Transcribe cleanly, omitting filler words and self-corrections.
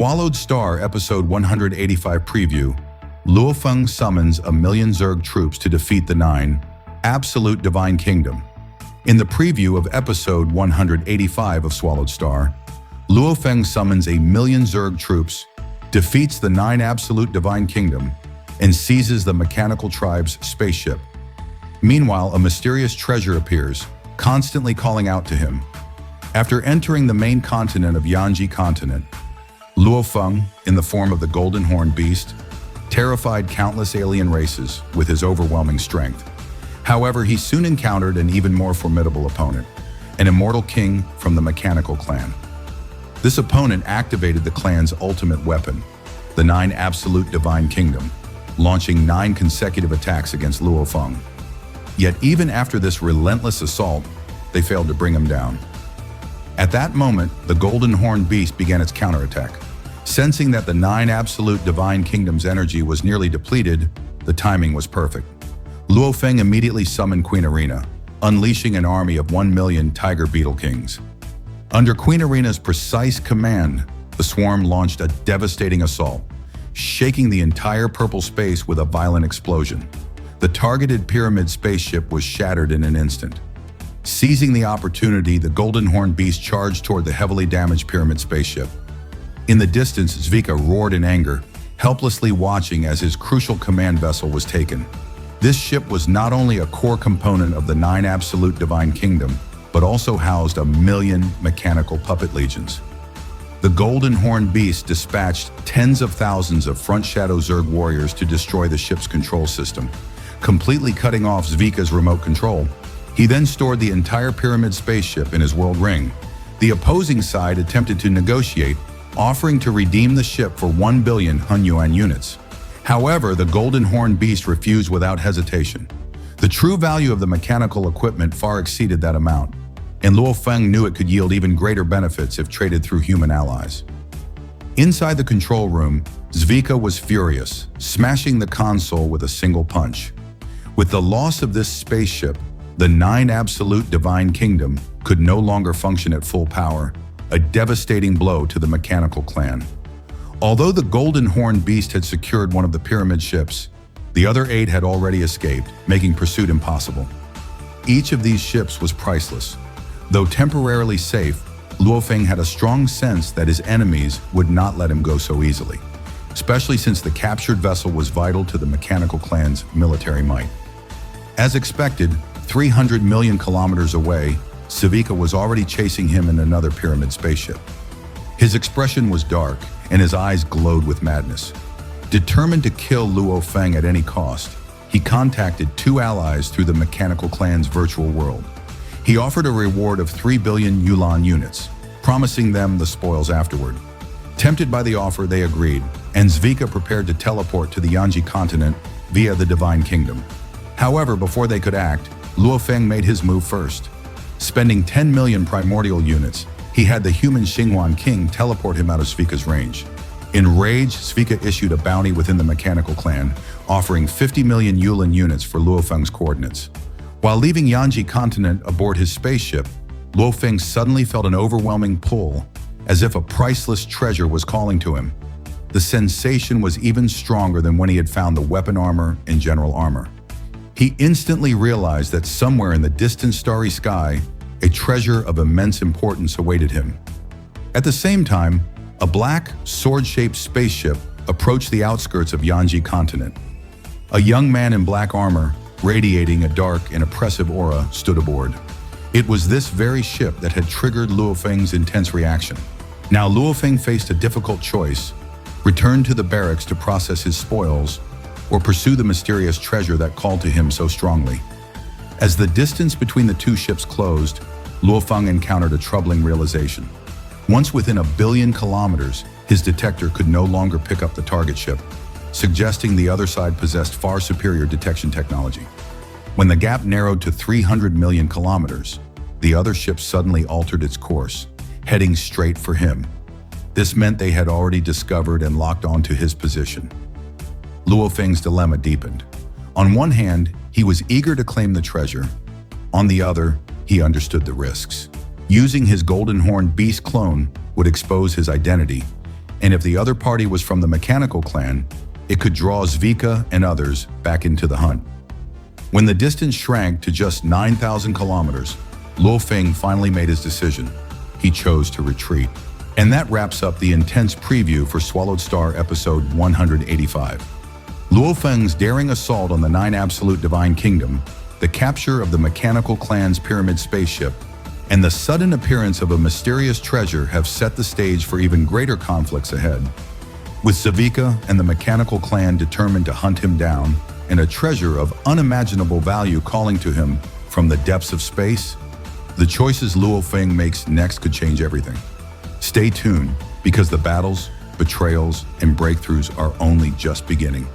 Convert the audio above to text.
Swallowed Star Episode 185 Preview. Luo Feng summons 1,000,000 Zerg troops to defeat the 9 Absolute Divine Kingdom. In the preview of Episode 185 of Swallowed Star, Luo Feng summons 1,000,000 Zerg troops, defeats the 9 Absolute Divine Kingdom, and seizes the Mechanical Tribe's spaceship. Meanwhile, a mysterious treasure appears, constantly calling out to him. After entering the main continent of Yanji Continent, Luo Feng, in the form of the Golden Horned Beast, terrified countless alien races with his overwhelming strength. However, he soon encountered an even more formidable opponent, an immortal king from the Mechanical Clan. This opponent activated the clan's ultimate weapon, the 9 Absolute Divine Kingdom, launching 9 consecutive attacks against Luo Feng. Yet even after this relentless assault, they failed to bring him down. At that moment, the Golden Horned Beast began its counterattack. Sensing that the 9 Absolute Divine Kingdom's energy was nearly depleted, the timing was perfect. Luo Feng immediately summoned Queen Irina, unleashing an army of 1,000,000 Tiger Beetle Kings. Under Queen Irina's precise command, the swarm launched a devastating assault, shaking the entire purple space with a violent explosion. The targeted pyramid spaceship was shattered in an instant. Seizing the opportunity, the Golden Horned Beast charged toward the heavily damaged pyramid spaceship. In the distance, Zvika roared in anger, helplessly watching as his crucial command vessel was taken. This ship was not only a core component of the 9 Absolute Divine Kingdom, but also housed 1,000,000 mechanical puppet legions. The Golden Horned Beast dispatched tens of thousands of Front Shadow Zerg warriors to destroy the ship's control system, completely cutting off Zvika's remote control. He then stored the entire pyramid spaceship in his world ring. The opposing side attempted to negotiate, offering to redeem the ship for 1,000,000,000 Hunyuan units. However, the Golden Horned Beast refused without hesitation. The true value of the mechanical equipment far exceeded that amount, and Luo Feng knew it could yield even greater benefits if traded through human allies. Inside the control room, Zvika was furious, smashing the console with a single punch. With the loss of this spaceship, the 9 Absolute Divine Kingdom could no longer function at full power, a devastating blow to the Mechanical Clan. Although the Golden Horned Beast had secured one of the pyramid ships, the other 8 had already escaped, making pursuit impossible. Each of these ships was priceless. Though temporarily safe, Luo Feng had a strong sense that his enemies would not let him go so easily, especially since the captured vessel was vital to the Mechanical Clan's military might. As expected, 300 million kilometers away, Zvika was already chasing him in another pyramid spaceship. His expression was dark, and his eyes glowed with madness. Determined to kill Luo Feng at any cost, he contacted 2 allies through the Mechanical Clan's virtual world. He offered a reward of 3,000,000,000 Yulan units, promising them the spoils afterward. Tempted by the offer, they agreed, and Zvika prepared to teleport to the Yanji continent via the Divine Kingdom. However, before they could act, Luo Feng made his move first. Spending 10,000,000 primordial units, he had the human Xinghuan King teleport him out of Zvika's range. Enraged, Zvika issued a bounty within the Mechanical Clan, offering 50,000,000 Yulan units for Luo Feng's coordinates. While leaving Yanji Continent aboard his spaceship, Luo Feng suddenly felt an overwhelming pull, as if a priceless treasure was calling to him. The sensation was even stronger than when he had found the weapon armor and general armor. He instantly realized that somewhere in the distant starry sky, a treasure of immense importance awaited him. At the same time, a black, sword-shaped spaceship approached the outskirts of Yanji Continent. A young man in black armor, radiating a dark and oppressive aura, stood aboard. It was this very ship that had triggered Luo Feng's intense reaction. Now Luo Feng faced a difficult choice: return to the barracks to process his spoils, or pursue the mysterious treasure that called to him so strongly. As the distance between the 2 ships closed, Luo Feng encountered a troubling realization. Once within 1,000,000,000 kilometers, his detector could no longer pick up the target ship, suggesting the other side possessed far superior detection technology. When the gap narrowed to 300 million kilometers, the other ship suddenly altered its course, heading straight for him. This meant they had already discovered and locked onto his position. Luo Feng's dilemma deepened. On one hand, he was eager to claim the treasure. On the other, he understood the risks. Using his Golden Horned Beast clone would expose his identity, And if the other party was from the mechanical clan, it could draw Zvika and others back into the hunt. When the distance shrank to just 9,000 kilometers, Luo Feng finally made his decision. He chose to retreat. And that wraps up the intense preview for Swallowed Star episode 185. Luo Feng's daring assault on the 9 Absolute Divine Kingdom, the capture of the mechanical clan's pyramid spaceship, and the sudden appearance of a mysterious treasure have set the stage for even greater conflicts ahead. With Zvika and the mechanical clan determined to hunt him down, and a treasure of unimaginable value calling to him from the depths of space, the choices Luo Feng makes next could change everything. Stay tuned, because the battles, betrayals, and breakthroughs are only just beginning.